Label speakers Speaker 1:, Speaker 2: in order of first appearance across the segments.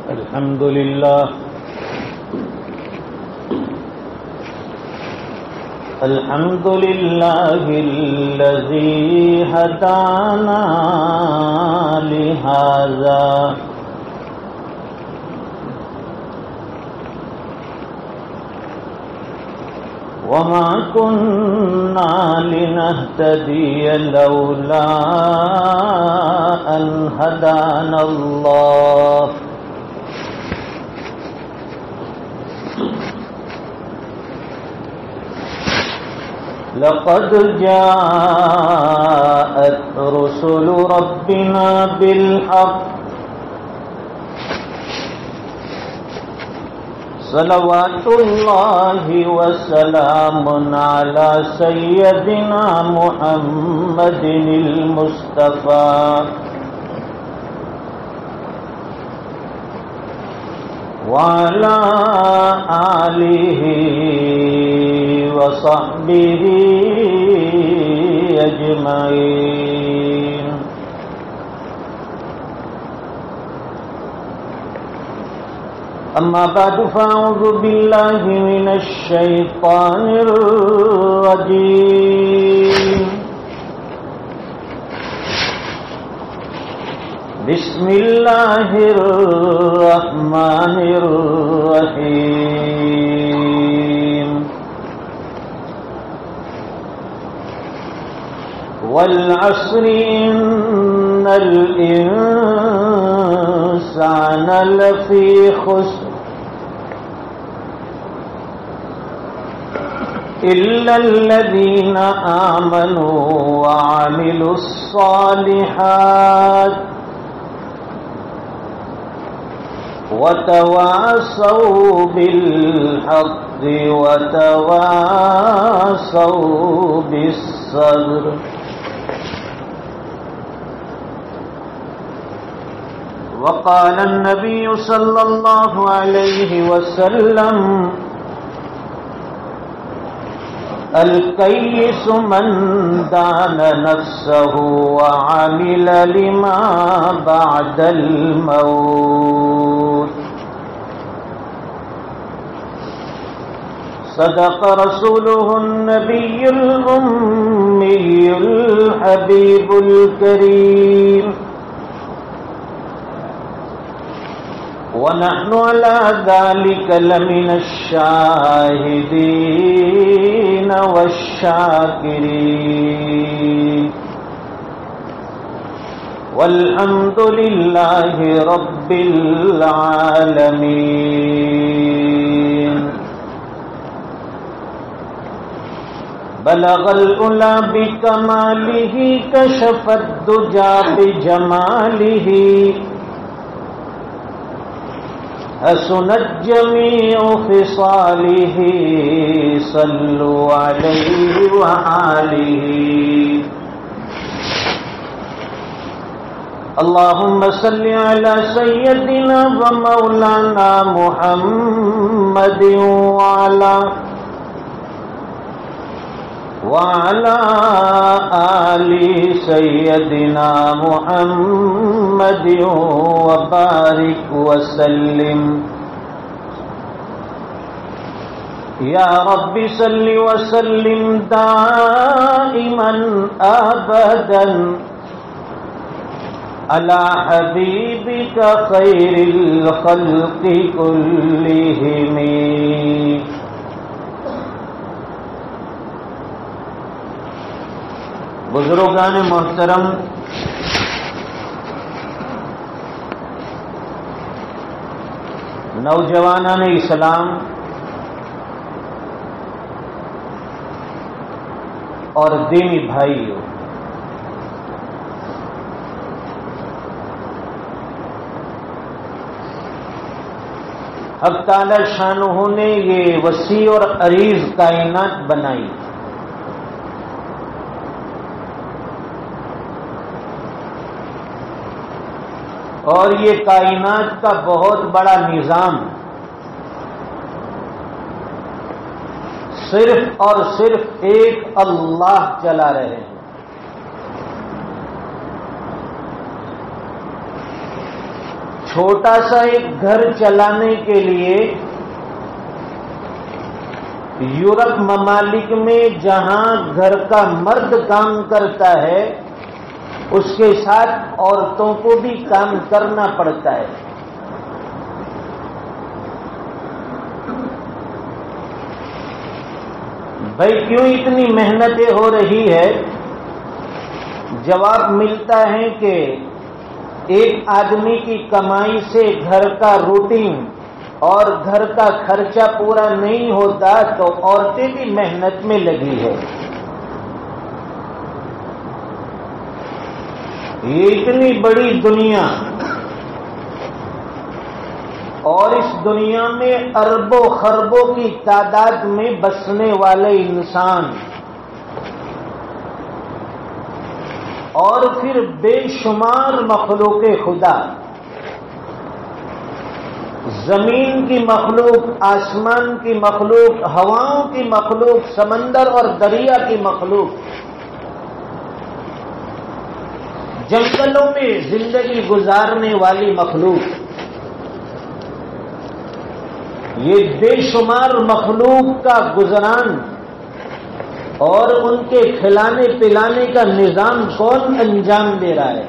Speaker 1: الحمد لله الذي هدانا لهذا وما كنا لنهتدي لولا أن هدانا الله لقد جاءت رسل ربنا بالحق صلوات الله وسلام على سيدنا محمد المصطفى وعلى آله وصحبه أجمعين. أما بعد فأعوذ بالله من الشيطان الرجيم. بسم الله الرحمن الرحيم. والعصر إن الإنسان لفي خسر إلا الذين آمنوا وعملوا الصالحات وتواصوا بالحق وتواصوا بالصبر. وقال النبي صلى الله عليه وسلم: الكيس من دان نفسه وعمل لما بعد الموت. صدق رسوله النبي الأمي الحبيب الكريم. ونحن على ذلك لمن الشاهدين والشاكرين. والحمد لله رب العالمين. بلغ العلا بكماله كشف الدجى بجماله حسنت جميع خصاله صلوا عليه وآله. اللهم صل على سيدنا ومولانا محمد وعلى آل سيدنا محمد وبارك وسلم. يا رب صل وسلم دائما أبدا على حبيبك خير الخلق كلهم. بزرگان محترم، نوجوانان اسلام اور دینی بھائیوں، حق تعالی شانہ نے یہ وسیع اور عریض کائنات بنائی. اور یہ کائنات کا بہت بڑا نظام صرف اور صرف ایک اللہ چلا رہے ہیں. چھوٹا سا ایک گھر چلانے کے لیے یورپ ممالک میں جہاں گھر کا مرد کام کرتا ہے اس کے ساتھ عورتوں کو بھی کام کرنا پڑتا ہے. بھائی کیوں اتنی محنتیں ہو رہی ہے؟ جواب ملتا ہے کہ ایک آدمی کی کمائی سے گھر کا روٹین اور گھر کا خرچہ پورا نہیں ہوتا تو عورتیں بھی محنت میں لگی ہے. یہ اتنی بڑی دنیا اور اس دنیا میں اربوں خربوں کی تعداد میں بسنے والے انسان اور پھر بے شمار مخلوق خدا، زمین کی مخلوق، آسمان کی مخلوق، ہواؤں کی مخلوق، سمندر اور دریا کی مخلوق، جنگلوں میں زندگی گزارنے والی مخلوق، یہ بے شمار مخلوق کا گزران اور ان کے کھلانے پلانے کا نظام کون انجام دے رہا ہے؟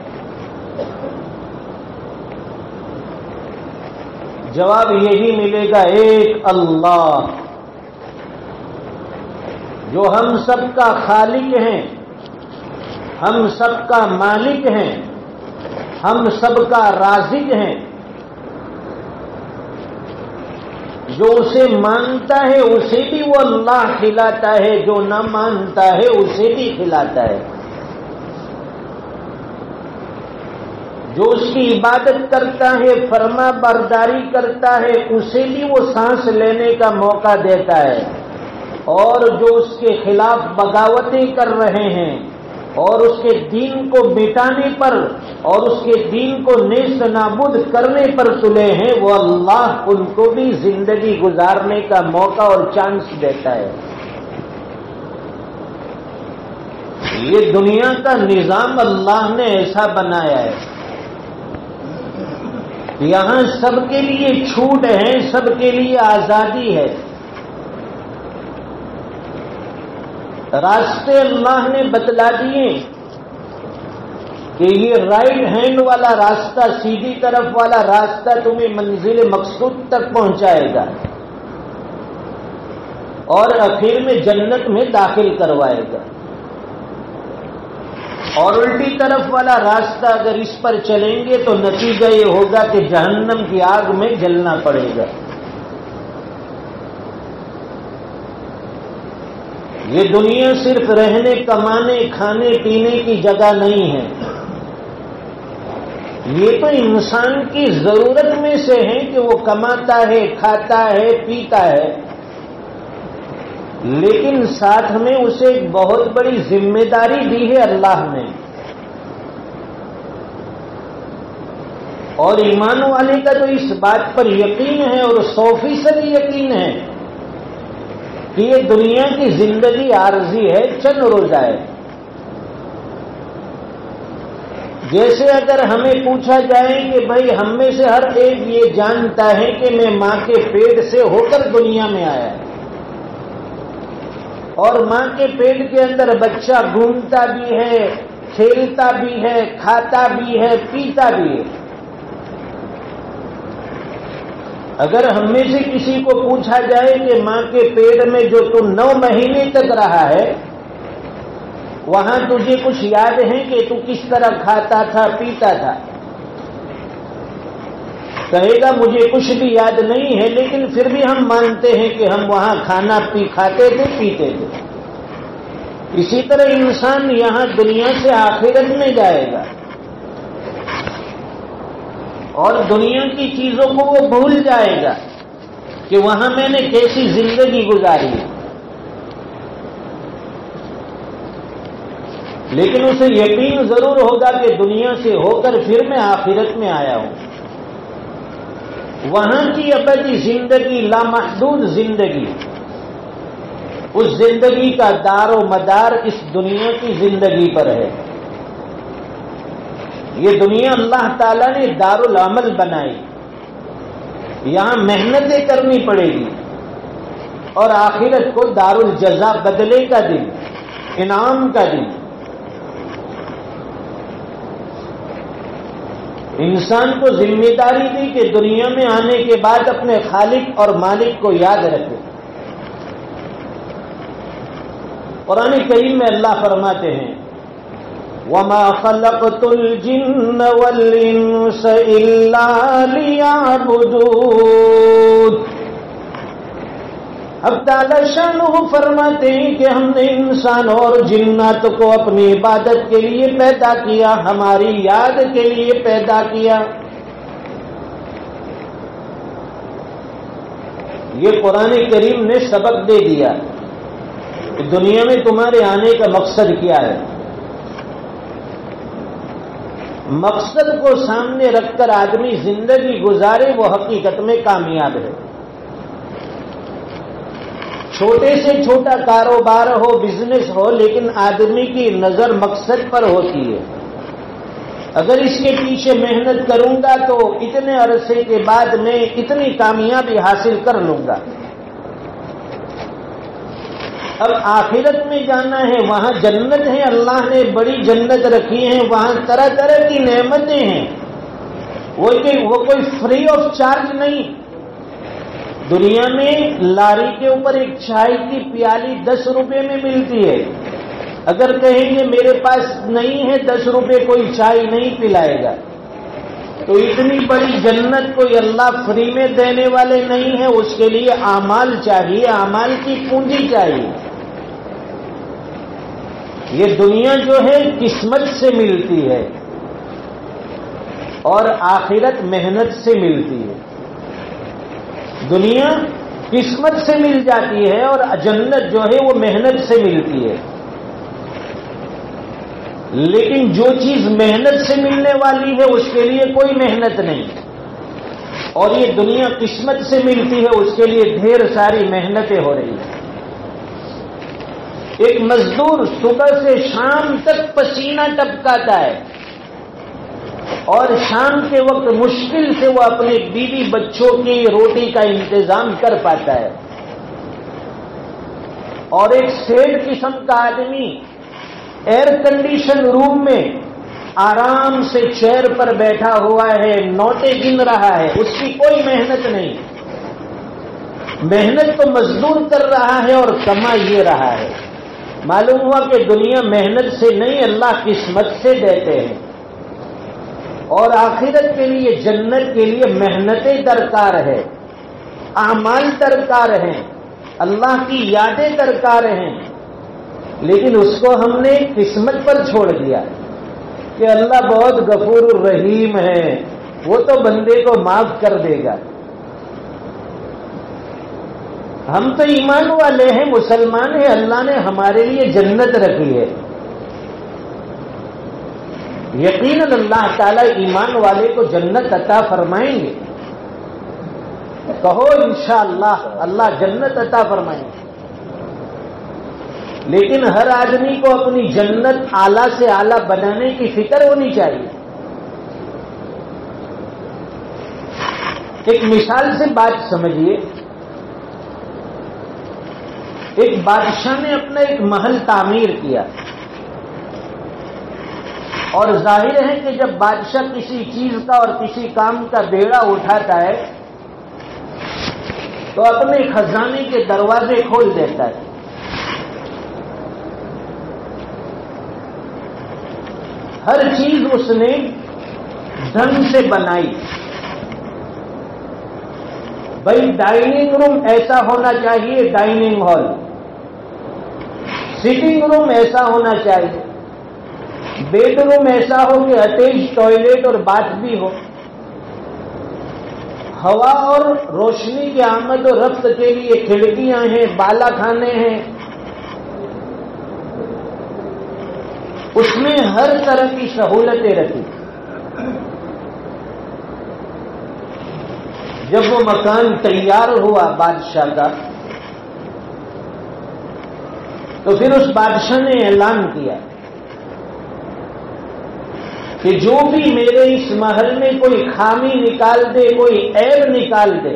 Speaker 1: جواب یہی ملے گا، ایک اللہ جو ہم سب کا خالق ہیں، ہم سب کا مالک ہیں، ہم سب کا رازق ہیں، جو اسے مانتا ہے اسے بھی وہ اللہ کھلاتا ہے، جو نہ مانتا ہے اسے بھی کھلاتا ہے، جو اس کی عبادت کرتا ہے، فرما برداری کرتا ہے، اسے بھی وہ سانس لینے کا موقع دیتا ہے، اور جو اس کے خلاف بغاوتیں کر رہے ہیں اور اس کے دین کو مٹانے پر اور اس کے دین کو نیست نابود کرنے پر تلے ہیں، وہ اللہ ان کو بھی زندگی گزارنے کا موقع اور چانس دیتا ہے. یہ دنیا کا نظام اللہ نے ایسا بنایا ہے، یہاں سب کے لیے چھوٹ ہے، سب کے لیے آزادی ہے. راستے اللہ نے بتلا دیے کہ یہ رائٹ ہینڈ والا راستہ، سیدھی طرف والا راستہ تمہیں منزل مقصود تک پہنچائے گا اور آخر میں جنت میں داخل کروائے گا، اور الٹی طرف والا راستہ اگر اس پر چلیں گے تو نتیجہ یہ ہوگا کہ جہنم کی آگ میں جلنا پڑے گا. یہ دنیا صرف رہنے کمانے کھانے پینے کی جگہ نہیں ہے، یہ تو انسان کی ضرورت میں سے ہے کہ وہ کماتا ہے، کھاتا ہے، پیتا ہے، لیکن ساتھ میں اسے ایک بہت بڑی ذمہ داری دی ہے اللہ نے. اور ایمان والے کا تو اس بات پر یقین ہے اور 100% یقین ہے کہ یہ دنیا کی زندگی عارضی ہے، چند روزہ ہے. جیسے اگر ہمیں پوچھا جائے کہ بھائی ہم میں سے ہر ایک یہ جانتا ہے کہ میں ماں کے پیٹ سے ہو کر دنیا میں آیا اور ماں کے پیٹ کے اندر بچہ گھومتا بھی ہے، کھیلتا بھی ہے، کھاتا بھی ہے، پیتا بھی ہے. اگر ہم میں سے کسی کو پوچھا جائے کہ ماں کے پیٹ میں جو تو 9 مہینے تک رہا ہے وہاں تجھے کچھ یاد ہے کہ تو کس طرح کھاتا تھا، پیتا تھا؟ کہے گا مجھے کچھ بھی یاد نہیں ہے، لیکن پھر بھی ہم مانتے ہیں کہ ہم وہاں کھانا کھاتے تھے، پیتے تھے. اسی طرح انسان یہاں دنیا سے آخرت میں جائے گا اور دنیا کی چیزوں کو وہ بھول جائے گا کہ وہاں میں نے کیسی زندگی گزاری ہے، لیکن اسے یقین ضرور ہوگا کہ دنیا سے ہو کر پھر میں آخرت میں آیا ہوں. وہاں کی ابدی زندگی، لامحدود زندگی، اس زندگی کا دار و مدار اس دنیا کی زندگی پر ہے. یہ دنیا اللہ تعالیٰ نے دار العمل بنائی، یہاں محنتیں کرنی پڑے گی، اور آخرت کو دار الجزا، بدلے کا دن، انعام کا دن۔ انسان کو ذمہ داری دی کہ دنیا میں آنے کے بعد اپنے خالق اور مالک کو یاد رکھے۔ قرآن کریم میں اللہ فرماتے ہیں وَمَا خَلَقْتُ الْجِنَّ وَالْإِنسَ إِلَّا لِيَعْبُدُونِ۔ اب تعالیٰ شانہ فرماتے ہیں کہ ہم نے انسان اور جنات کو اپنی عبادت کے لیے پیدا کیا، ہماری یاد کے لیے پیدا کیا۔ یہ قرآن کریم نے سبق دے دیا کہ دنیا میں تمہارے آنے کا مقصد کیا ہے۔ مقصد کو سامنے رکھ کر آدمی زندگی گزارے، وہ حقیقت میں کامیاب ہے۔ چھوٹے سے چھوٹا کاروبار ہو، بزنس ہو، لیکن آدمی کی نظر مقصد پر ہوتی ہے۔ اگر اس کے پیچھے محنت کروں گا تو اتنے عرصے کے بعد میں اتنی کامیابی حاصل کر لوں گا۔ اب آخرت میں جانا ہے، وہاں جنت ہے، اللہ نے بڑی جنت رکھی ہے، وہاں طرح طرح کی نعمتیں ہیں، وہ کوئی فری آف چارج نہیں۔ دنیا میں لاری کے اوپر ایک چائے کی پیالی 10 روپے میں ملتی ہے۔ اگر کہیں گے میرے پاس نہیں ہے 10 روپے، کوئی چائے نہیں پلائے گا۔ تو اتنی بڑی جنت کوئی اللہ فری میں دینے والے نہیں ہے، اس کے لیے اعمال چاہیے، اعمال کی پونجی چاہیے۔ یہ دنیا جو ہے قسمت سے ملتی ہے اور آخرت محنت سے ملتی ہے۔ دنیا قسمت سے مل جاتی ہے اور جنت جو ہے وہ محنت سے ملتی ہے۔ لیکن جو چیز محنت سے ملنے والی ہے اس کے لیے کوئی محنت نہیں، اور یہ دنیا قسمت سے ملتی ہے، اس کے لیے ڈھیر ساری محنتیں ہو رہی ہیں۔ ایک مزدور صبح سے شام تک پسینہ ٹپکاتا ہے، اور شام کے وقت مشکل سے وہ اپنے بیوی بچوں کی روٹی کا انتظام کر پاتا ہے، اور ایک سیٹ قسم کا آدمی ایئر کنڈیشن روم میں آرام سے چیئر پر بیٹھا ہوا ہے، نوٹیں گن رہا ہے، اس کی کوئی محنت نہیں۔ محنت تو مزدور کر رہا ہے اور کما یہ رہا ہے۔ معلوم ہوا کہ دنیا محنت سے نہیں، اللہ قسمت سے دیتے ہیں، اور آخرت کے لیے، جنت کے لیے محنتیں درکار ہے، اعمال درکار ہیں، اللہ کی یادیں درکار ہیں۔ لیکن اس کو ہم نے قسمت پر چھوڑ دیا کہ اللہ بہت غفور الرحیم ہے، وہ تو بندے کو معاف کر دے گا۔ ہم تو ایمان والے ہیں، مسلمان ہیں، اللہ نے ہمارے لیے جنت رکھی ہے۔ یقیناً اللہ تعالیٰ ایمان والے کو جنت عطا فرمائیں گے۔ کہو انشاءاللہ، اللہ جنت عطا فرمائیں گے۔ لیکن ہر آدمی کو اپنی جنت اعلیٰ سے اعلیٰ بنانے کی فکر ہونی چاہیے۔ ایک مثال سے بات سمجھیے۔ ایک بادشاہ نے اپنا ایک محل تعمیر کیا، اور ظاہر ہے کہ جب بادشاہ کسی چیز کا اور کسی کام کا بیڑا اٹھاتا ہے تو اپنے خزانے کے دروازے کھول دیتا ہے۔ ہر چیز اس نے ڈھنگ سے بنائی۔ بھائی ڈائننگ روم ایسا ہونا چاہیے، ڈائننگ ہال، سٹنگ روم ایسا ہونا چاہیے، بیڈ روم ایسا ہو کہ اٹیچ ٹوائلٹ اور باتھ بھی ہو، ہوا اور روشنی کی آمد و رفت کے لیے کھڑکیاں ہیں، بالا خانے ہیں، اس میں ہر طرح کی سہولتیں رکھی۔ جب وہ مکان تیار ہوا بادشاہ کا، تو پھر اس بادشاہ نے اعلان کیا کہ جو بھی میرے اس محل میں کوئی خامی نکال دے، کوئی عیب نکال دے،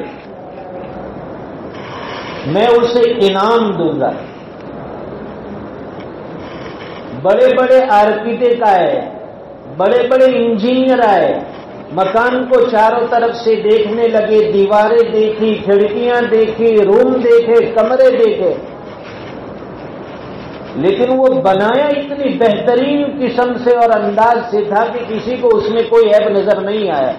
Speaker 1: میں اسے انعام دوں گا۔ بڑے بڑے آرکیٹیکٹ آئے، بڑے بڑے انجینئر آئے، مکان کو چاروں طرف سے دیکھنے لگے، دیواریں دیکھی، کھڑکیاں دیکھی، روم دیکھے، کمرے دیکھے، لیکن وہ بنایا اتنی بہترین قسم سے اور انداز سے تھا کہ کسی کو اس میں کوئی عیب نظر نہیں آیا۔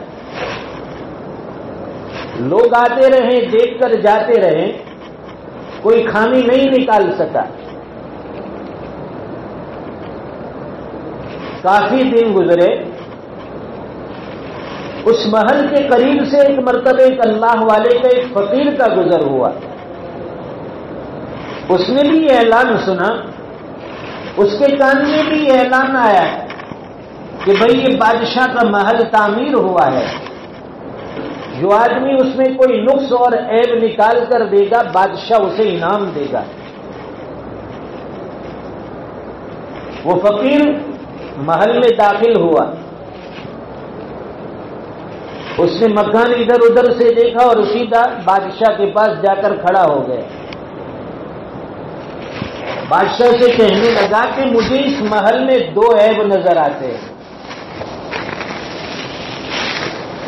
Speaker 1: لوگ آتے رہے، دیکھ کر جاتے رہے، کوئی خامی نہیں نکال سکا۔ کافی دن گزرے، اس محل کے قریب سے ایک مرتبہ ایک اللہ والے کا ایک فقیر کا گزر ہوا۔ اس نے بھی یہ اعلان سنا، اس کے کان میں بھی یہ اعلان آیا کہ بھئی یہ بادشاہ کا محل تعمیر ہوا ہے، جو آدمی اس میں کوئی نقص اور عیب نکال کر دے گا بادشاہ اسے انعام دے گا۔ وہ فقیر محل میں داخل ہوا، اس نے مکان ادھر ادھر سے دیکھا اور سیدھا بادشاہ کے پاس جا کر کھڑا ہو گیا۔ بادشاہ سے کہنے لگا کہ مجھے اس محل میں دو عیب نظر آتے ہیں۔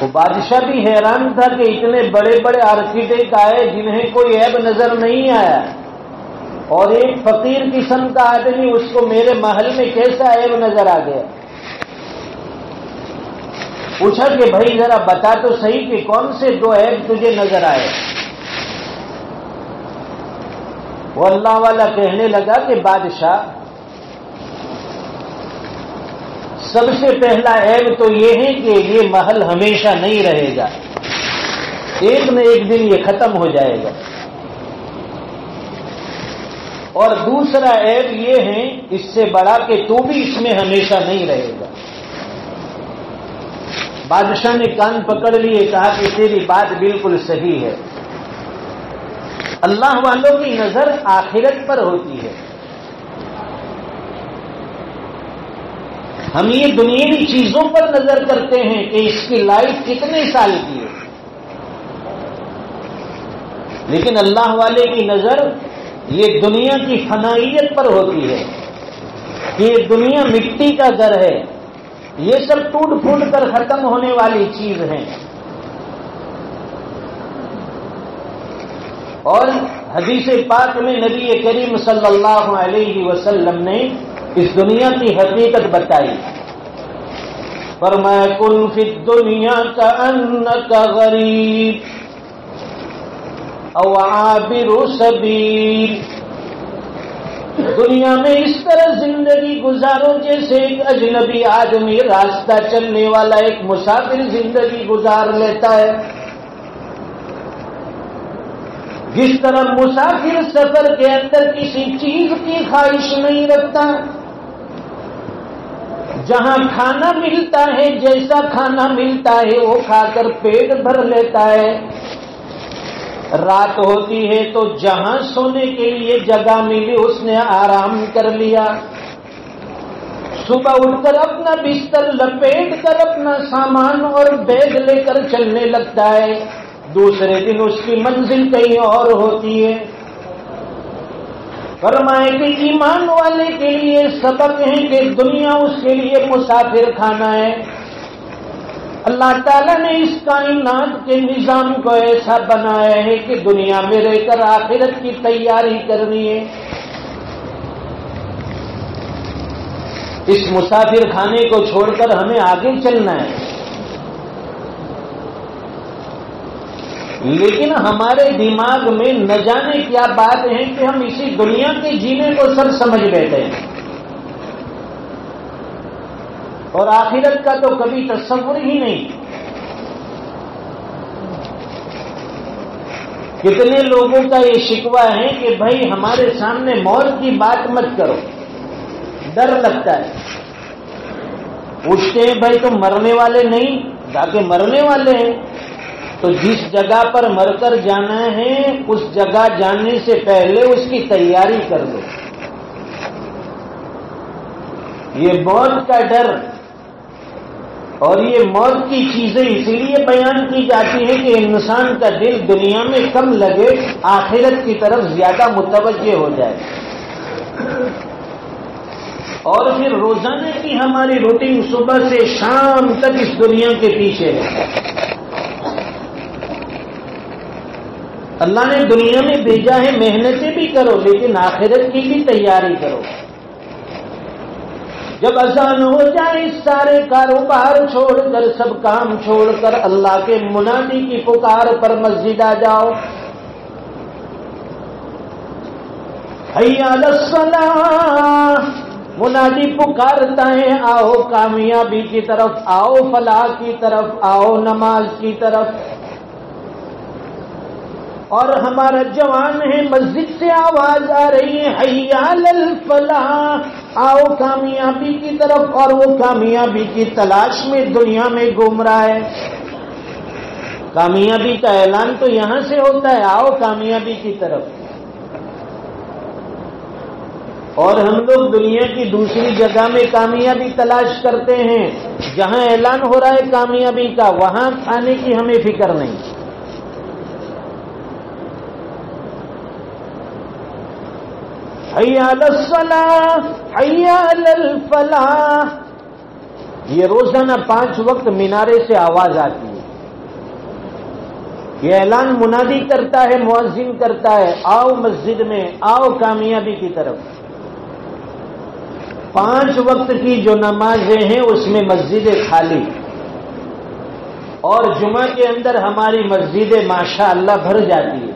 Speaker 1: وہ بادشاہ بھی حیران تھا کہ اتنے بڑے بڑے آرکیٹیکٹ آئے جنہیں کوئی عیب نظر نہیں آیا، اور ایک فقیر قسم کا آدمی اس کو میرے محل میں کیسا عیب نظر آ گیا۔ پوچھا کہ بھائی ذرا بتا تو صحیح کہ کون سے دو عیب تجھے نظر آئے؟ وہ اللہ والا کہنے لگا کہ بادشاہ، سب سے پہلا عیب تو یہ ہے کہ یہ محل ہمیشہ نہیں رہے گا، ایک نہ ایک دن یہ ختم ہو جائے گا، اور دوسرا عیب یہ ہے اس سے بڑا کہ تو بھی اس میں ہمیشہ نہیں رہے گا۔ بادشاہ نے کان پکڑ لیے، کہا کہ تیری بات بالکل صحیح ہے۔ اللہ والوں کی نظر آخرت پر ہوتی ہے، ہم یہ دنیاوی چیزوں پر نظر کرتے ہیں کہ اس کی لائف کتنے سال کی ہے، لیکن اللہ والے کی نظر یہ دنیا کی فنائیت پر ہوتی ہے کہ یہ دنیا مٹی کا گھر ہے، یہ سب ٹوٹ پھوٹ کر ختم ہونے والی چیز ہیں۔ اور حدیث پاک میں نبی کریم صلی اللہ علیہ وسلم نے اس دنیا کی حقیقت بتائی، فرمایا کن فی الدنیا کأنک غریب او عابر سبیل، دنیا میں اس طرح زندگی گزارو جیسے ایک اجنبی آدمی راستہ چلنے والا ایک مسافر زندگی گزار لیتا ہے۔ جس طرح مسافر سفر کے اندر کسی چیز کی خواہش نہیں رکھتا، جہاں کھانا ملتا ہے، جیسا کھانا ملتا ہے وہ کھا کر پیٹ بھر لیتا ہے، رات ہوتی ہے تو جہاں سونے کے لیے جگہ ملی اس نے آرام کر لیا، صبح اٹھ کر اپنا بستر لپیٹ کر اپنا سامان اور بیگ لے کر چلنے لگتا ہے، دوسرے دن اس کی منزل کہیں اور ہوتی ہے۔ فرمائے کہ ایمان والے کے لیے سبق ہے کہ دنیا اس کے لیے مسافر خانہ ہے۔ اللہ تعالیٰ نے اس کائنات کے نظام کو ایسا بنایا ہے کہ دنیا میں رہ کر آخرت کی تیاری کرنی ہے۔ اس مسافر خانے کو چھوڑ کر ہمیں آگے چلنا ہے، لیکن ہمارے دماغ میں نہ جانے کیا بات ہے کہ ہم اسی دنیا کے جینے کو سب سمجھ بیٹھے ہیں، اور آخرت کا تو کبھی تصور ہی نہیں۔ کتنے لوگوں کا یہ شکوہ ہے کہ بھائی ہمارے سامنے موت کی بات مت کرو، ڈر لگتا ہے۔ پوچھتے ہیں بھائی تم مرنے والے نہیں؟ تاکہ مرنے والے ہیں تو جس جگہ پر مر کر جانا ہے اس جگہ جانے سے پہلے اس کی تیاری کر لو۔ یہ موت کا ڈر اور یہ موت کی چیزیں اسی لیے بیان کی جاتی ہیں کہ انسان کا دل دنیا میں کم لگے، آخرت کی طرف زیادہ متوجہ ہو جائے۔ اور پھر روزانہ کی ہماری روٹین صبح سے شام تک اس دنیا کے پیچھے ہے۔ اللہ نے دنیا میں بھیجا ہے، محنتیں بھی کرو لیکن آخرت کی بھی تیاری کرو۔ جب اذان ہو جائے سارے کاروبار چھوڑ کر، سب کام چھوڑ کر اللہ کے منادی کی پکار پر مسجد آ جاؤ۔ حی علی الصلاۃ، منادی پکارتا ہے آؤ کامیابی کی طرف، آؤ فلاح کی طرف، آؤ نماز کی طرف۔ اور ہمارا جوان ہے، مسجد سے آواز آ رہی ہے حی علی الفلاح، آؤ کامیابی کی طرف، اور وہ کامیابی کی تلاش میں دنیا میں گھوم رہا ہے۔ کامیابی کا اعلان تو یہاں سے ہوتا ہے، آؤ کامیابی کی طرف، اور ہم لوگ دنیا کی دوسری جگہ میں کامیابی تلاش کرتے ہیں، جہاں اعلان ہو رہا ہے کامیابی کا وہاں کھانے کی ہمیں فکر نہیں۔ حی علی الصلاۃ، حی علی الفلاح، یہ روزانہ 5 وقت مینارے سے آواز آتی ہے، یہ اعلان منادی کرتا ہے، مؤذن کرتا ہے آؤ مسجد میں، آؤ کامیابی کی طرف۔ 5 وقت کی جو نمازیں ہیں اس میں مسجدیں خالی، اور جمعہ کے اندر ہماری مسجدیں ماشاء اللہ بھر جاتی ہے۔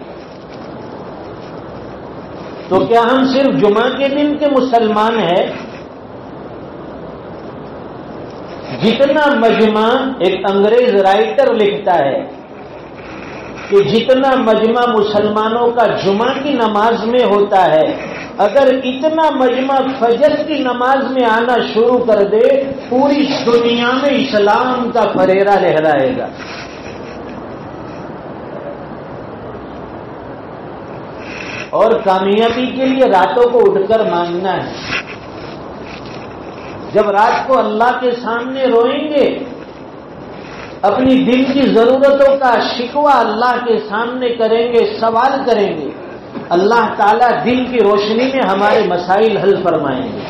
Speaker 1: تو کیا ہم صرف جمعہ کے دن کے مسلمان ہیں؟ جتنا مجمع، ایک انگریز رائٹر لکھتا ہے کہ جتنا مجمع مسلمانوں کا جمعہ کی نماز میں ہوتا ہے، اگر اتنا مجمع فجر کی نماز میں آنا شروع کر دے، پوری دنیا میں اسلام کا فریرہ لہرائے گا۔ اور کامیابی کے لیے راتوں کو اٹھ کر مانگنا ہے۔ جب رات کو اللہ کے سامنے روئیں گے، اپنی دل کی ضرورتوں کا شکوہ اللہ کے سامنے کریں گے، سوال کریں گے، اللہ تعالیٰ دل کی روشنی میں ہمارے مسائل حل فرمائیں گے۔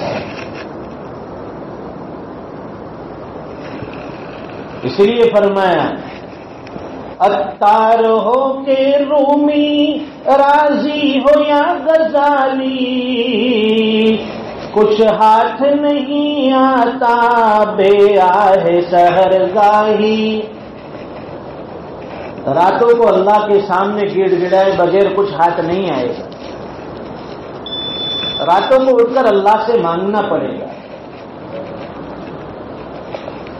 Speaker 1: اس لیے فرمایا عطار ہو کے رومی، راضی ہو یا غزالی، کچھ ہاتھ نہیں آتا بے آہ سحر گاہی۔ راتوں کو اللہ کے سامنے گڑ گڑائے بغیر کچھ ہاتھ نہیں آئے گا، راتوں کو اٹھ کر اللہ سے مانگنا پڑے گا۔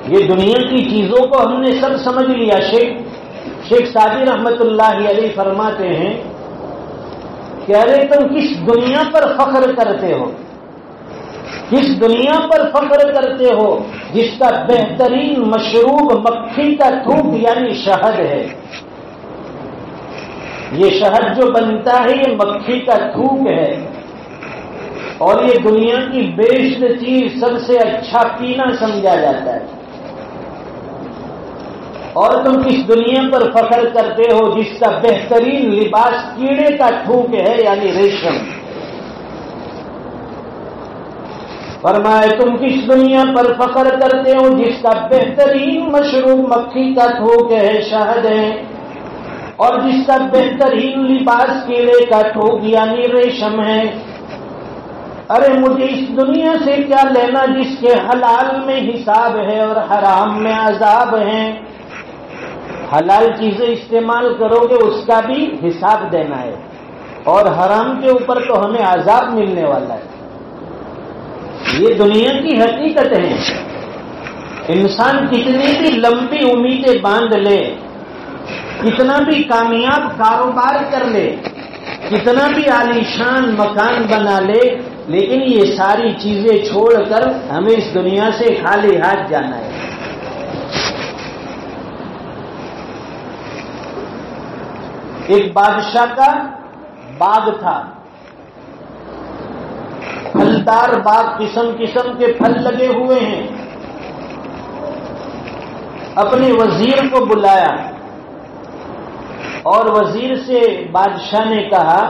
Speaker 1: یہ دنیا کی چیزوں کو ہم نے سب سمجھ لیا۔ شیخ سعدی رحمت اللہ علیہ فرماتے ہیں کہ ارے تم کس دنیا پر فخر کرتے ہو، کس دنیا پر فخر کرتے ہو جس کا بہترین مشروب مکھی کا تھوک یعنی شہد ہے۔ یہ شہد جو بنتا ہے یہ مکھی کا تھوک ہے، اور یہ دنیا کی بیشت چیز سب سے اچھا پینا سمجھا جاتا ہے۔ اور تم کس دنیا پر فخر کرتے ہو جس کا بہترین لباس کیڑے کا تھوک ہے یعنی ریشم۔ فرمائے تم کس دنیا پر فخر کرتے ہو جس کا بہترین مشروب مکھی کا تھوک ہے، شہد ہے، اور جس کا بہترین لباس کیڑے کا تھوک یعنی ریشم ہے۔ ارے مجھے اس دنیا سے کیا لینا جس کے حلال میں حساب ہے اور حرام میں عذاب ہے۔ حلال چیزیں استعمال کرو گے اس کا بھی حساب دینا ہے، اور حرام کے اوپر تو ہمیں عذاب ملنے والا ہے۔ یہ دنیا کی حقیقت ہے۔ انسان کتنی بھی لمبی امیدیں باندھ لے، کتنا بھی کامیاب کاروبار کر لے، کتنا بھی عالیشان مکان بنا لے، لیکن یہ ساری چیزیں چھوڑ کر ہمیں اس دنیا سے خالی ہاتھ جانا ہے۔ ایک بادشاہ کا باغ تھا، پھلدار باغ، قسم قسم کے پھل لگے ہوئے ہیں۔ اپنے وزیر کو بلایا اور وزیر سے بادشاہ نے کہا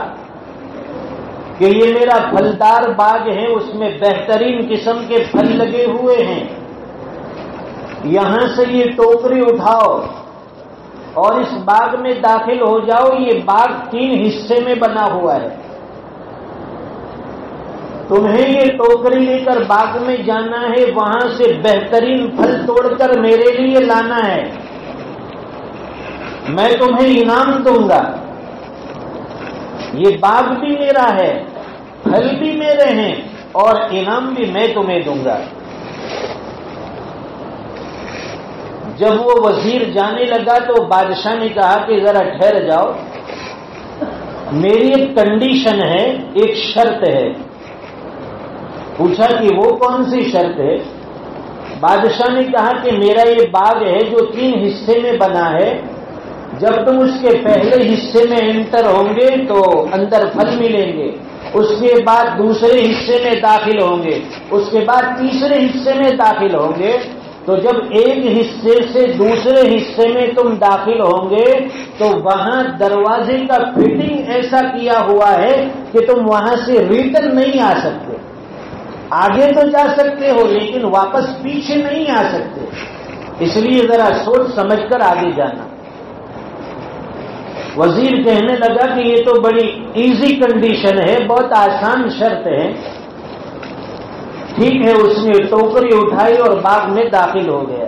Speaker 1: کہ یہ میرا پھلدار باغ ہے، اس میں بہترین قسم کے پھل لگے ہوئے ہیں، یہاں سے یہ ٹوکری اٹھاؤ اور اس باغ میں داخل ہو جاؤ۔ یہ باغ 3 حصے میں بنا ہوا ہے، تمہیں یہ ٹوکری لے کر باغ میں جانا ہے، وہاں سے بہترین پھل توڑ کر میرے لیے لانا ہے، میں تمہیں انعام دوں گا۔ یہ باغ بھی میرا ہے، پھل بھی میرے ہیں اور انعام بھی میں تمہیں دوں گا۔ جب وہ وزیر جانے لگا تو بادشاہ نے کہا کہ ذرا ٹھہر جاؤ، میری ایک کنڈیشن ہے، ایک شرط ہے۔ پوچھا کہ وہ کون سی شرط ہے؟ بادشاہ نے کہا کہ میرا یہ باغ ہے جو 3 حصے میں بنا ہے، جب تم اس کے پہلے حصے میں انٹر ہوں گے تو اندر پھل ملیں گے، اس کے بعد دوسرے حصے میں داخل ہوں گے، اس کے بعد تیسرے حصے میں داخل ہوں گے، تو جب ایک حصے سے دوسرے حصے میں تم داخل ہوں گے تو وہاں دروازے کا فٹنگ ایسا کیا ہوا ہے کہ تم وہاں سے ریٹرن نہیں آ سکتے، آگے تو جا سکتے ہو لیکن واپس پیچھے نہیں آ سکتے، اس لیے ذرا سوچ سمجھ کر آگے جانا۔ وزیر کہنے لگا کہ یہ تو بڑی ایزی کنڈیشن ہے، بہت آسان شرط ہے۔ ٹھیک ہے، اس نے ٹوکری اٹھائی اور باغ میں داخل ہو گیا۔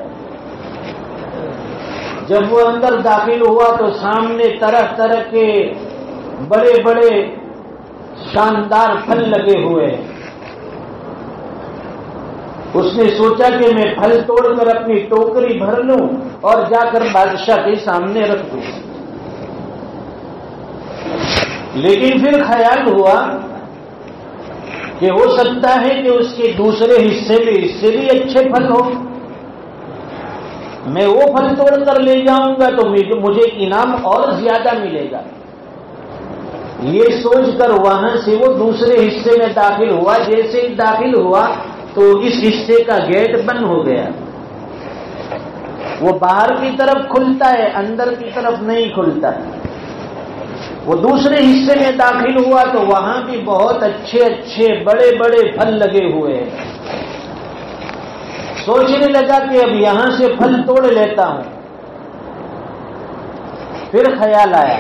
Speaker 1: جب وہ اندر داخل ہوا تو سامنے طرح طرح کے بڑے بڑے شاندار پھل لگے ہوئے ہیں۔ اس نے سوچا کہ میں پھل توڑ کر اپنی ٹوکری بھر لوں اور جا کر بادشاہ کے سامنے رکھ دوں، لیکن پھر خیال ہوا کہ ہو سکتا ہے کہ اس کے دوسرے حصے میں اس سے بھی اچھے پھل ہو، میں وہ پھل توڑ کر لے جاؤں گا تو مجھے انعام اور زیادہ ملے گا۔ یہ سوچ کر وہاں سے وہ دوسرے حصے میں داخل ہوا۔ جیسے ہی داخل ہوا تو اس حصے کا گیٹ بند ہو گیا، وہ باہر کی طرف کھلتا ہے، اندر کی طرف نہیں کھلتا۔ وہ دوسرے حصے میں داخل ہوا تو وہاں بھی بہت اچھے اچھے بڑے بڑے پھل لگے ہوئے ہیں۔ سوچنے لگا کہ اب یہاں سے پھل توڑ لیتا ہوں۔ پھر خیال آیا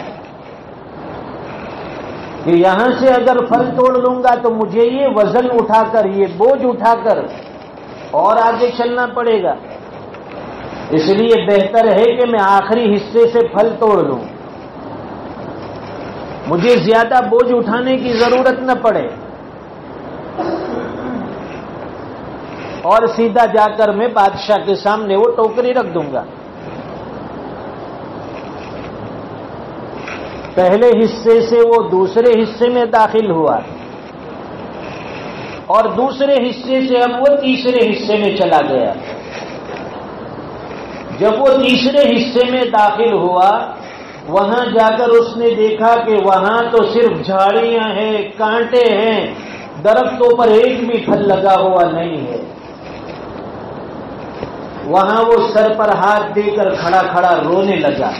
Speaker 1: کہ یہاں سے اگر پھل توڑ لوں گا تو مجھے یہ وزن اٹھا کر، یہ بوجھ اٹھا کر اور آگے چلنا پڑے گا، اس لیے بہتر ہے کہ میں آخری حصے سے پھل توڑ لوں، مجھے زیادہ بوجھ اٹھانے کی ضرورت نہ پڑے، اور سیدھا جا کر میں بادشاہ کے سامنے وہ ٹوکری رکھ دوں گا۔ پہلے حصے سے وہ دوسرے حصے میں داخل ہوا اور دوسرے حصے سے اب وہ تیسرے حصے میں چلا گیا۔ جب وہ تیسرے حصے میں داخل ہوا، وہاں جا کر اس نے دیکھا کہ وہاں تو صرف جھاڑیاں ہیں، کانٹے ہیں، درختوں پر ایک بھی پھل لگا ہوا نہیں ہے۔ وہاں وہ سر پر ہاتھ دے کر کھڑا کھڑا رونے لگا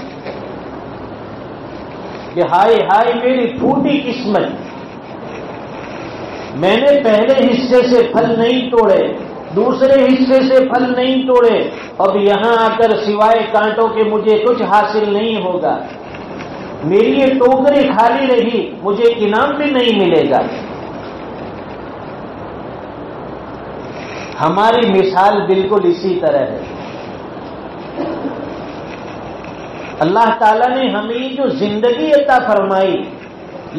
Speaker 1: کہ ہائے ہائے میری پھوٹی قسمت، میں نے پہلے حصے سے پھل نہیں توڑے، دوسرے حصے سے پھل نہیں توڑے، اب یہاں آ کر سوائے کانٹوں کے مجھے کچھ حاصل نہیں ہوگا، میری یہ ٹوکری خالی رہی، مجھے انعام بھی نہیں ملے گا۔ ہماری مثال بالکل اسی طرح ہے۔ اللہ تعالیٰ نے ہمیں جو زندگی عطا فرمائی،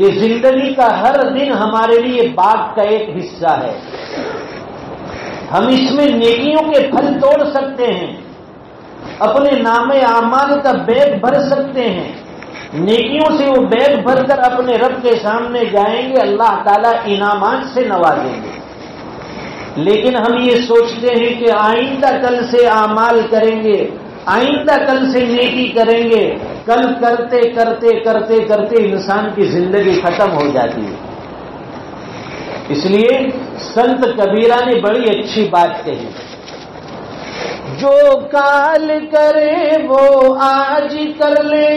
Speaker 1: یہ زندگی کا ہر دن ہمارے لیے باغ کا ایک حصہ ہے۔ ہم اس میں نیکیوں کے پھل توڑ سکتے ہیں، اپنے نام اعمال کا بیگ بھر سکتے ہیں، نیکیوں سے وہ بیگ بھر کر اپنے رب کے سامنے جائیں گے، اللہ تعالیٰ انعامات سے نوازیں گے۔ لیکن ہم یہ سوچتے ہیں کہ آئندہ کل سے اعمال کریں گے، آئندہ کل سے نیکی کریں گے، کل کرتے کرتے کرتے کرتے انسان کی زندگی ختم ہو جاتی ہے۔ اس لیے سنت کبیرہ نے بڑی اچھی بات کہی، جو کال کرے وہ آج کر لے،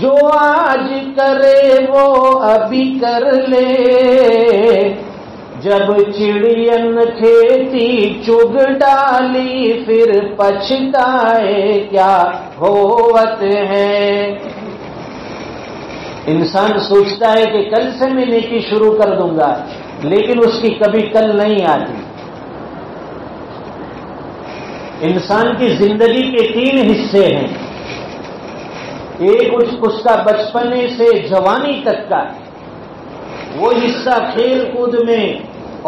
Speaker 1: جو آج کرے وہ ابھی کر لے، جب چڑین کھیتی چگ ڈالی پھر پچھتائے کیا ہوت ہے۔ انسان سوچتا ہے کہ کل سے میں نیکی شروع کر دوں گا، لیکن اس کی کبھی کل نہیں آتی۔ انسان کی زندگی کے 3 حصے ہیں، ایک اس کا بچپنے سے جوانی تک کا، وہ حصہ کھیل کود میں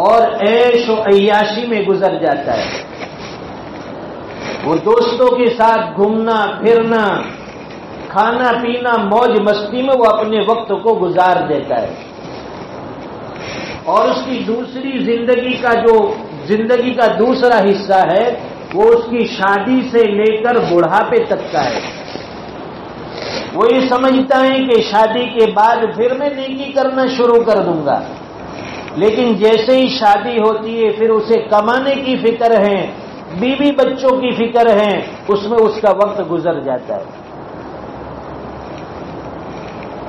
Speaker 1: اور عیش و عیاشی میں گزر جاتا ہے، وہ دوستوں کے ساتھ گھومنا پھرنا، کھانا پینا، موج مستی میں وہ اپنے وقت کو گزار دیتا ہے۔ اور اس کی دوسری زندگی کا دوسرا حصہ ہے، وہ اس کی شادی سے لے کر بڑھاپے تک کا ہے۔ وہ یہ سمجھتا ہے کہ شادی کے بعد پھر میں نیکی کرنا شروع کر دوں گا، لیکن جیسے ہی شادی ہوتی ہے پھر اسے کمانے کی فکر ہے، بیوی بچوں کی فکر ہے، اس میں اس کا وقت گزر جاتا ہے۔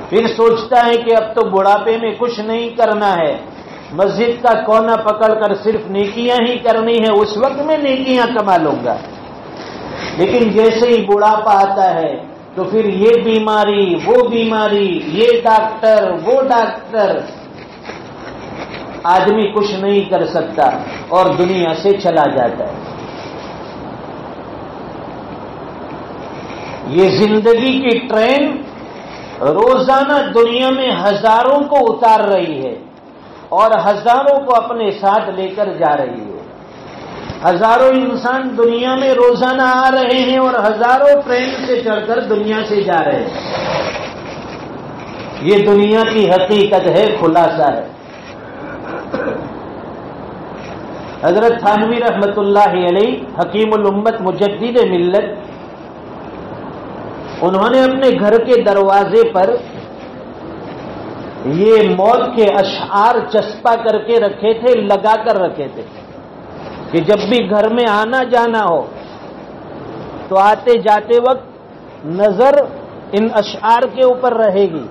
Speaker 1: پھر سوچتا ہے کہ اب تو بڑھاپے میں کچھ نہیں کرنا ہے، مسجد کا کونا پکڑ کر صرف نیکیاں ہی کرنی ہے، اس وقت میں نیکیاں کما لوں گا۔ لیکن جیسے ہی بڑھاپا آتا ہے تو پھر یہ بیماری وہ بیماری، یہ ڈاکٹر وہ ڈاکٹر، آدمی کچھ نہیں کر سکتا اور دنیا سے چلا جاتا ہے۔ یہ زندگی کی ٹرین روزانہ دنیا میں ہزاروں کو اتار رہی ہے اور ہزاروں کو اپنے ساتھ لے کر جا رہی ہے۔ ہزاروں انسان دنیا میں روزانہ آ رہے ہیں اور ہزاروں ٹرین سے چڑھ کر دنیا سے جا رہے ہیں۔ یہ دنیا کی حقیقت ہے، خلاصہ ہے۔ حضرت تھانوی رحمت اللہ علیہ، حکیم الامت مجدد ملت، انہوں نے اپنے گھر کے دروازے پر یہ موت کے اشعار چسپا کر کے رکھے تھے، لگا کر رکھے تھے کہ جب بھی گھر میں آنا جانا ہو تو آتے جاتے وقت نظر ان اشعار کے اوپر رہے گی،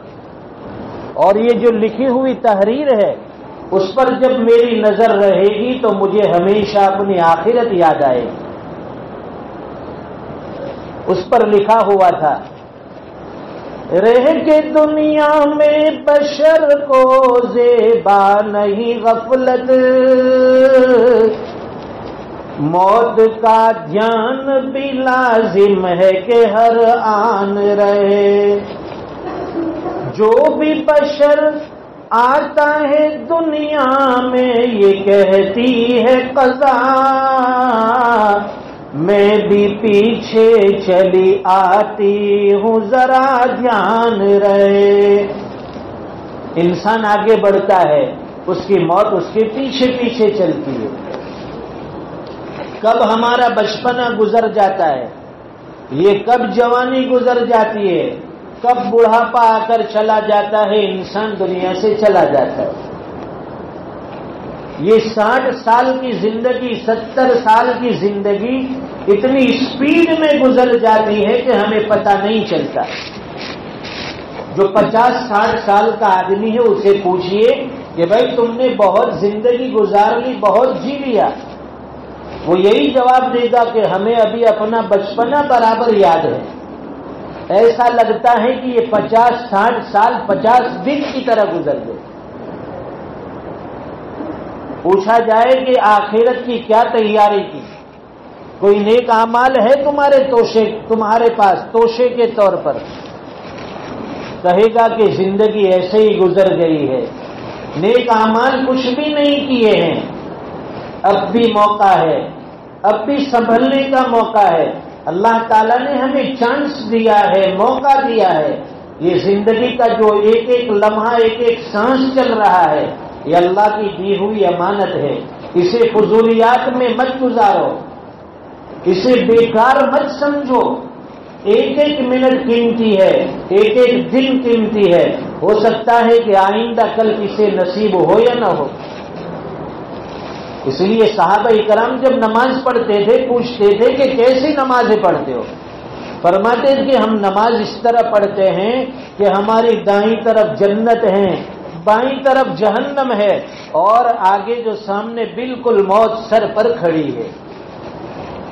Speaker 1: اور یہ جو لکھی ہوئی تحریر ہے اس پر جب میری نظر رہے گی تو مجھے ہمیشہ اپنی آخرت یاد آئے گی۔ اس پر لکھا ہوا تھا، رہ کے دنیا میں بشر کو زیبا نہیں غفلت، موت کا دھیان بھی لازم ہے کہ ہر آن رہے، جو بھی بشر آتا ہے دنیا میں یہ کہتی ہے قضا، میں بھی پیچھے چلی آتی ہوں ذرا دھیان رہے۔ انسان آگے بڑھتا ہے، اس کی موت اس کے پیچھے پیچھے چلتی ہے۔ کب ہمارا بچپنا گزر جاتا ہے، یہ کب جوانی گزر جاتی ہے، کب بڑھاپا آ کر چلا جاتا ہے، انسان دنیا سے چلا جاتا ہے۔ یہ 60 سال کی زندگی، 70 سال کی زندگی اتنی اسپیڈ میں گزر جاتی ہے کہ ہمیں پتہ نہیں چلتا۔ جو 50-60 سال کا آدمی ہے اسے پوچھئے کہ بھائی تم نے بہت زندگی گزار لی، بہت جی لیا، وہ یہی جواب دے گا کہ ہمیں ابھی اپنا بچپنا برابر یاد ہے۔ ایسا لگتا ہے کہ یہ 50-60 سال 50 دن کی طرح گزر گئے۔ پوچھا جائے کہ آخرت کی کیا تیاری کی، کوئی نیک اعمال ہے تمہارے پاس توشے کے طور پر، کہے گا کہ زندگی ایسے ہی گزر گئی ہے، نیک اعمال کچھ بھی نہیں کیے ہیں، اب بھی موقع ہے، اب بھی سنبھلنے کا موقع ہے، اللہ تعالیٰ نے ہمیں چانس دیا ہے، موقع دیا ہے۔ یہ زندگی کا جو ایک ایک لمحہ، ایک ایک سانس چل رہا ہے، یہ اللہ کی دی ہوئی امانت ہے، اسے فضولیات میں مت گزارو، اسے بیکار مت سمجھو۔ ایک ایک منٹ قیمتی ہے، ایک ایک دن قیمتی ہے، ہو سکتا ہے کہ آئندہ کل اسے نصیب ہو یا نہ ہو۔ اس لیے صحابہ کرام جب نماز پڑھتے تھے پوچھتے تھے کہ کیسی نمازیں پڑھتے ہو؟ فرماتے تھے کہ ہم نماز اس طرح پڑھتے ہیں کہ ہماری دائیں طرف جنت ہے، بائیں طرف جہنم ہے، اور آگے جو سامنے بالکل موت سر پر کھڑی ہے۔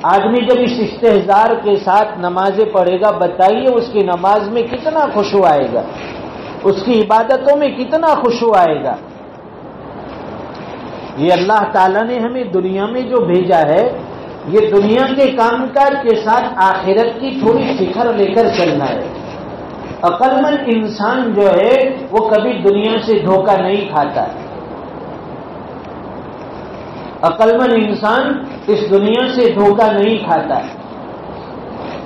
Speaker 1: آدمی جب اس استحضار کے ساتھ نمازیں پڑھے گا، بتائیے اس کی نماز میں کتنا خشوع آئے گا، اس کی عبادتوں میں کتنا خشوع آئے گا۔ یہ اللہ تعالیٰ نے ہمیں دنیا میں جو بھیجا ہے، یہ دنیا کے کام کاج کے ساتھ آخرت کی تھوڑی فکر لے کر چلنا ہے۔ عقل مند انسان جو ہے وہ کبھی دنیا سے دھوکہ نہیں کھاتا۔ عقل مند انسان اس دنیا سے دھوکہ نہیں کھاتا،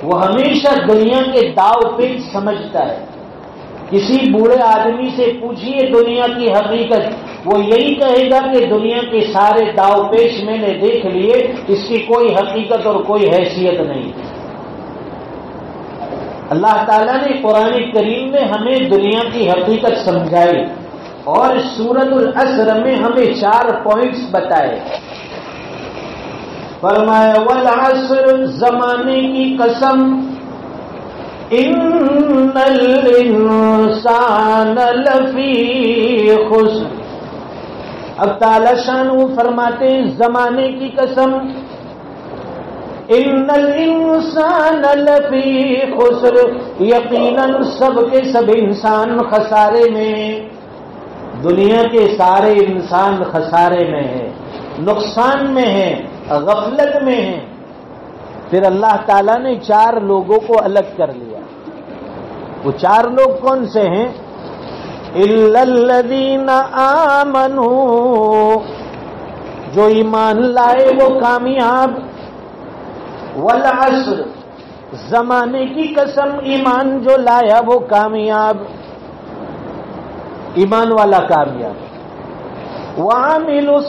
Speaker 1: وہ ہمیشہ دنیا کے داؤ پیچ سمجھتا ہے۔ کسی بوڑھے آدمی سے پوچھیے دنیا کی حقیقت، وہ یہی کہے گا کہ دنیا کے سارے داؤ پیش میں نے دیکھ لیے، اس کی کوئی حقیقت اور کوئی حیثیت نہیں۔ اللہ تعالیٰ نے قرآن کریم میں ہمیں دنیا کی حقیقت سمجھائی، اور سورۃ العصر میں ہمیں 4 پوائنٹس بتائے۔ فرمایا والعصر، زمانے کی قسم، ان الانسان لفی خسر۔ اب تعالی شان وہ فرماتے ہیں زمانے کی قسم، ان الانسان لفی خسر، یقیناً سب کے سب انسان خسارے میں ہیں۔ دنیا کے سارے انسان خسارے میں ہیں، نقصان میں ہیں، غفلت میں ہیں۔ پھر اللہ تعالیٰ نے 4 لوگوں کو الگ کر لیا۔ وہ 4 لوگ کون سے ہیں؟ الا الذین آمنوا، جو ایمان لائے وہ کامیاب۔ والعصر، زمانے کی قسم، ایمان جو لایا وہ کامیاب، ایمان والا کامیاب۔ وعملوا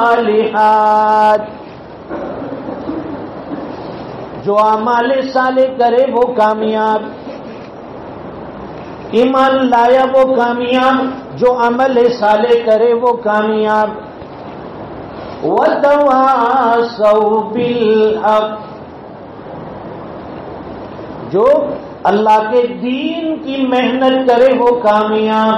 Speaker 1: الصالحات، جو اعمال صالح کرے وہ کامیاب، ایمان لایا وہ کامیاب، جو عمل صالح کرے وہ کامیاب۔ وتواصوا بالحق، جو اللہ کے دین کی محنت کرے وہ کامیاب،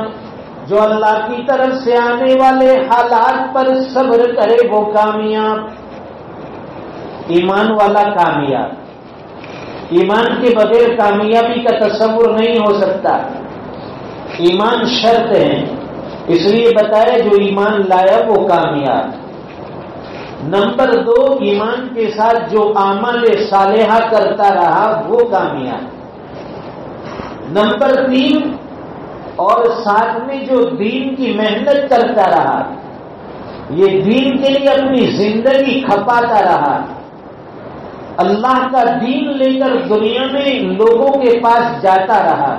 Speaker 1: جو اللہ کی طرف سے آنے والے حالات پر صبر کرے وہ کامیاب۔ ایمان والا کامیاب، ایمان کے بغیر کامیابی کا تصور نہیں ہو سکتا۔ ایمان شرط ہے، اس لیے بتایا جو ایمان لایا وہ کامیاب۔ نمبر 2، ایمان کے ساتھ جو اعمال صالحہ کرتا رہا وہ کامیاب۔ نمبر 3، اور ساتھ میں جو دین کی محنت کرتا رہا، یہ دین کے لیے اپنی زندگی کھپاتا رہا، اللہ کا دین لے کر دنیا میں لوگوں کے پاس جاتا رہا،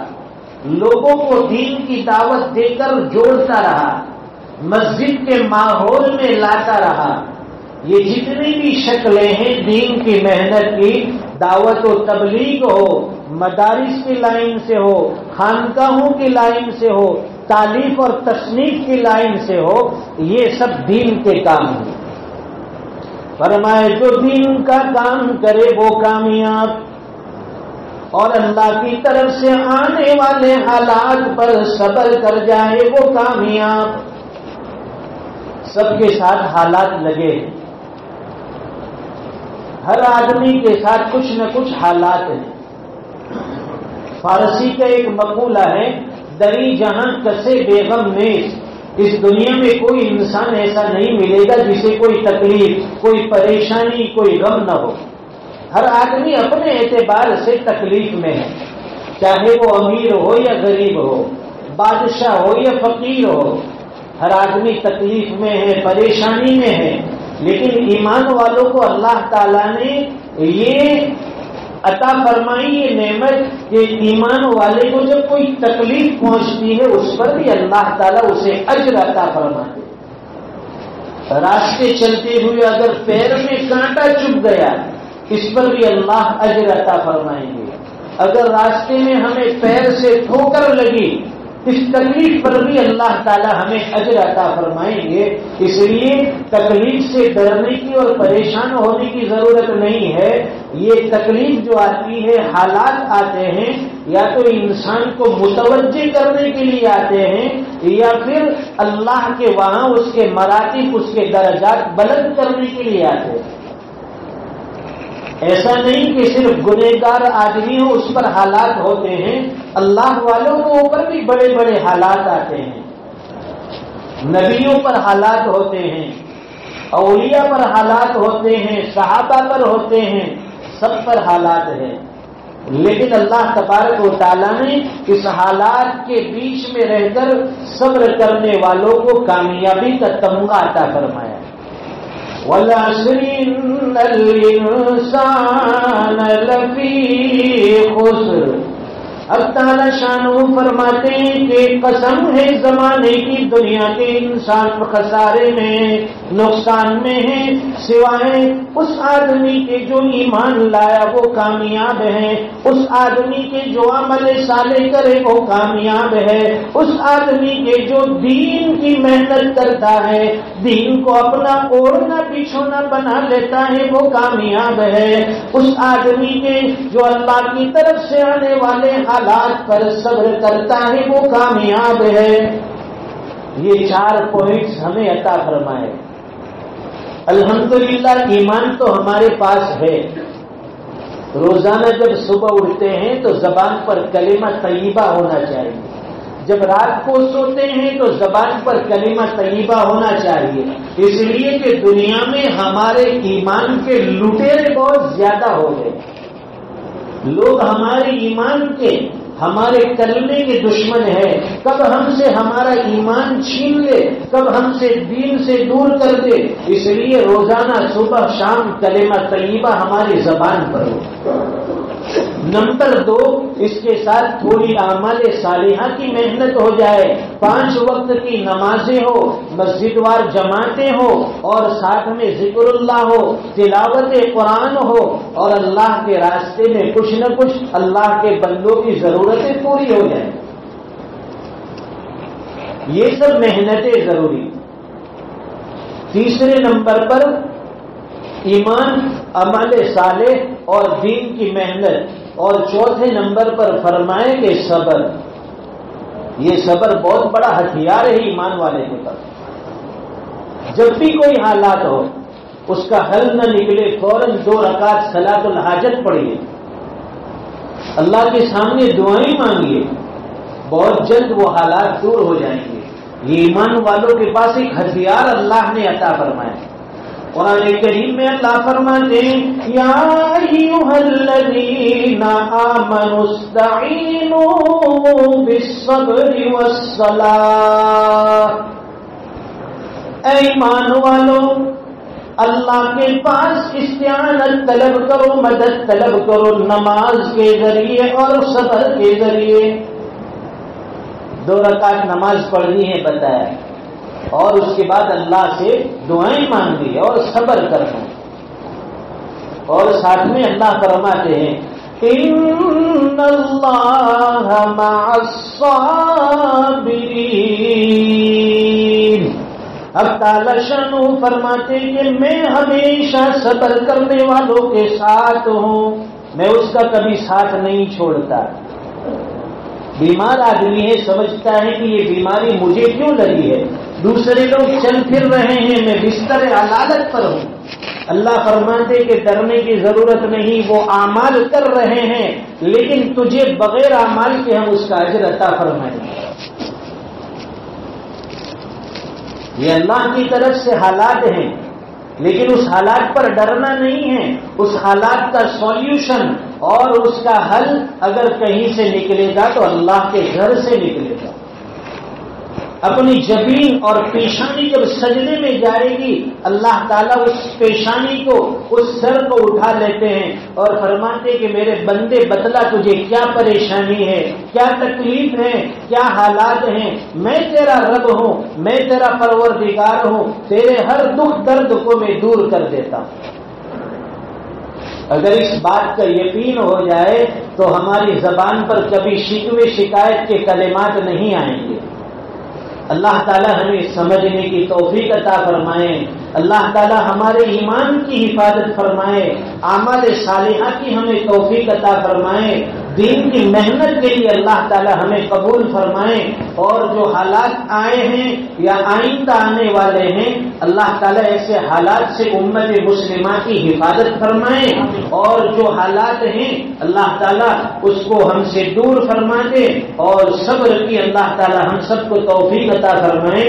Speaker 1: لوگوں کو دین کی دعوت دے کر جوڑتا رہا، مسجد کے ماحول میں لاتا رہا۔ یہ جتنی بھی شکلیں ہیں دین کی محنت کی، دعوت و تبلیغ ہو، مدارس کی لائن سے ہو، خانقاہوں کی لائن سے ہو، تالیف اور تصنیف کی لائن سے ہو، یہ سب دین کے کام ہیں۔ فرمائے جو دین کا کام کرے وہ کامیاب، اور اللہ کی طرف سے آنے والے حالات پر صبر کر جائے وہ کامیاب۔ سب کے ساتھ حالات لگے، ہر آدمی کے ساتھ کچھ نہ کچھ حالات ہیں۔ فارسی کا ایک مقولہ ہے، دری جہاں کسے بیغم نیز، اس دنیا میں کوئی انسان ایسا نہیں ملے گا جسے کوئی تکلیف، کوئی پریشانی، کوئی غم نہ ہو۔ ہر آدمی اپنے اعتبار سے تکلیف میں ہے، چاہے وہ امیر ہو یا غریب ہو، بادشاہ ہو یا فقیر ہو، ہر آدمی تکلیف میں ہے، پریشانی میں ہے۔ لیکن ایمان والوں کو اللہ تعالیٰ نے یہ عطا فرمائی یہ نعمت کہ ایمان والے کو جب کوئی تکلیف پہنچتی ہے اس پر بھی اللہ تعالیٰ اسے اجر عطا فرماتے۔ راستے چلتے ہوئے اگر پیر میں کانٹا چبھ گیا اس پر بھی اللہ اجر عطا فرمائیں گے۔ اگر راستے میں ہمیں پیر سے ٹھوکر لگی اس تکلیف پر بھی اللہ تعالی ہمیں اجر عطا فرمائیں گے. اس لیے تکلیف سے ڈرنے کی اور پریشان ہونے کی ضرورت نہیں ہے. یہ تکلیف جو آتی ہے، حالات آتے ہیں، یا تو انسان کو متوجہ کرنے کے لیے آتے ہیں، یا پھر اللہ کے وہاں اس کے مراتب، اس کے درجات بلند کرنے کے لیے آتے ہیں. ایسا نہیں کہ صرف گنہگار آدمی ہو اس پر حالات ہوتے ہیں، اللہ والوں کے اوپر بھی بڑے بڑے حالات آتے ہیں. نبیوں پر حالات ہوتے ہیں، اولیاء پر حالات ہوتے ہیں، صحابہ پر ہوتے ہیں، سب پر حالات ہیں. لیکن اللہ تبارک و تعالیٰ نے اس حالات کے بیچ میں رہ کر صبر کرنے والوں کو کامیابی کا تمغہ عطا فرمایا. وَالْعَصْرِ إِنَّ الْإِنسَانَ لَفِي خُسْرٍ. اب تعالیٰ شانہ فرماتے ہیں کہ قسم ہے زمانے کی، دنیا کے انسان خسارے میں، نقصان میں ہے، سوائے اس آدمی کے جو ایمان لایا وہ کامیاب ہے، اس آدمی کے جو عمل صالح کرے وہ کامیاب ہے، اس آدمی کے جو دین کی محنت کرتا ہے، دین کو اپنا اوڑھنا بچھونا بنا لیتا ہے وہ کامیاب ہے، اس آدمی کے جو اللہ کی طرف سے آنے والے حالات پر صبر کرتا ہے وہ کامیاب ہے. یہ 4 پوائنٹس ہمیں عطا فرمائے. الحمدللہ ایمان تو ہمارے پاس ہے. روزانہ جب صبح اٹھتے ہیں تو زبان پر کلمہ طیبہ ہونا چاہیے. جب رات کو سوتے ہیں تو زبان پر کلمہ طیبہ ہونا چاہیے. اس لیے کہ دنیا میں ہمارے ایمان کے لٹیرے بہت زیادہ ہو گئے. لوگ ہمارے ایمان کے، ہمارے کلمے کے دشمن ہے. کب ہم سے ہمارا ایمان چھین لے، کب ہم سے دین سے دور کر دے. اس لیے روزانہ صبح شام کلمہ طیبہ ہماری زبان پر ہو. نمبر 2، اس کے ساتھ تھوڑی اعمال صالحہ کی محنت ہو جائے. 5 وقت کی نمازیں ہو، مسجد وار جماعتیں ہو، اور ساتھ میں ذکر اللہ ہو، تلاوت قرآن ہو، اور اللہ کے راستے میں کچھ نہ کچھ اللہ کے بندوں کی ضرورتیں پوری ہو جائیں. یہ سب محنتیں ضروری. تیسرے نمبر پر ایمان، عمل صالح اور دین کی محنت. اور چوتھے نمبر پر فرمائے کہ صبر. یہ صبر بہت بڑا ہتھیار ہے ایمان والے کے پاس. جب بھی کوئی حالات ہو، اس کا حل نہ نکلے، فوراً 2 رکعت صلاۃ الحاجت پڑھیے، اللہ کے سامنے دعائیں مانگیے، بہت جلد وہ حالات دور ہو جائیں گے. یہ ایمان والوں کے پاس ایک ہتھیار اللہ نے عطا فرمایا. قرآن کریم میں اللہ فرماتے ہیں یا ایھا الذین آمنوا استعینوا بالصبر والصلاۃ. اے ایمان والو، اللہ کے پاس استعانت طلب کرو، مدد طلب کرو نماز کے ذریعے اور صبر کے ذریعے. 2 رکعت نماز پڑھنی ہے بتایا، اور اس کے بعد اللہ سے دعائیں مانگی اور صبر کرنا. اور ساتھ میں اللہ فرماتے ہیں ان اللہ مع الصابرین. اب تعالی شانہ فرماتے ہیں کہ میں ہمیشہ صبر کرنے والوں کے ساتھ ہوں، میں اس کا کبھی ساتھ نہیں چھوڑتا. بیمار آدمی ہے، سمجھتا ہے کہ یہ بیماری مجھے کیوں لگی ہے، دوسرے لوگ چل پھر رہے ہیں، میں بستر علالت پر ہوں. اللہ فرماتے کہ ڈرنے کی ضرورت نہیں، وہ اعمال کر رہے ہیں، لیکن تجھے بغیر اعمال کے ہم اس کا اجر عطا فرمائیں گے. یہ اللہ کی طرف سے حالات ہیں، لیکن اس حالات پر ڈرنا نہیں ہے. اس حالات کا سولوشن اور اس کا حل اگر کہیں سے نکلے گا تو اللہ کے گھر سے نکلے گا. اپنی جبین اور پیشانی جب سجدے میں جائے گی، اللہ تعالیٰ اس پیشانی کو، اس سر کو اٹھا لیتے ہیں اور فرماتے کہ میرے بندے بتلا تجھے کیا پریشانی ہے، کیا تکلیف ہے، کیا حالات ہیں. میں تیرا رب ہوں، میں تیرا پروردگار ہوں، تیرے ہر دکھ درد کو میں دور کر دیتا ہوں. اگر اس بات کا یقین ہو جائے تو ہماری زبان پر کبھی شکوے شکایت کے کلمات نہیں آئیں گے۔ اللہ تعالی ہمیں سمجھنے کی توفیق عطا فرمائے، اللہ تعالی ہمارے ایمان کی حفاظت فرمائے، اعمال صالحہ کی ہمیں توفیق عطا فرمائے، دین کی محنت کے لیے اللہ تعالی ہمیں قبول فرمائے، اور جو حالات آئے ہیں یا آئندہ آنے والے ہیں اللہ تعالی ایسے حالات سے امت مسلمہ کی حفاظت فرمائے، اور جو حالات ہیں اللہ تعالی اس کو ہم سے دور فرما دے، اور صبر کی اللہ تعالی ہم سب کو توفیق عطا فرمائے۔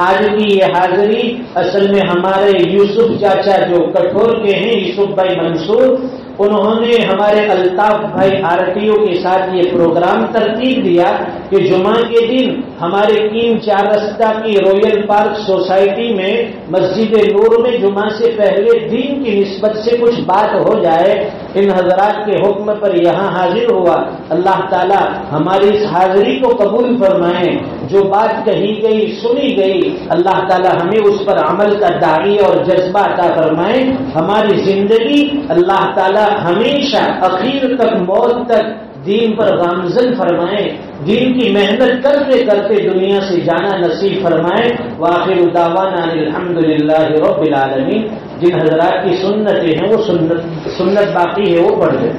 Speaker 1: آج کی یہ حاضری اصل میں ہمارے یوسف چاچا جو کٹھور کے ہیں، یوسف بھائی منصور، انہوں نے ہمارے الطاف بھائی RTO کے ساتھ یہ پروگرام ترتیب دیا کہ جمعہ کے دن ہمارے کیم 4 رستہ کی رویل پارک سوسائٹی میں مسجد نور میں جمعہ سے پہلے دین کی نسبت سے کچھ بات ہو جائے۔ ان حضرات کے حکم پر یہاں حاضر ہوا، اللہ تعالی ہماری اس حاضری کو قبول فرمائے، جو بات کہی گئی سنی گئی اللہ تعالی ہمیں اس پر عمل کا داعی اور جذبہ عطا فرمائے، ہماری زندگی اللہ تعالی ہمیشہ اخیر تک موت تک دین پر گامزن فرمائے، دین کی محنت کرتے کرتے دنیا سے جانا نصیب فرمائے۔ وآخر دعوانا الحمدللہ رب العالمین۔ جن حضرات کی سنتیں ہیں وہ سنت باقی ہے وہ پڑھ لیں۔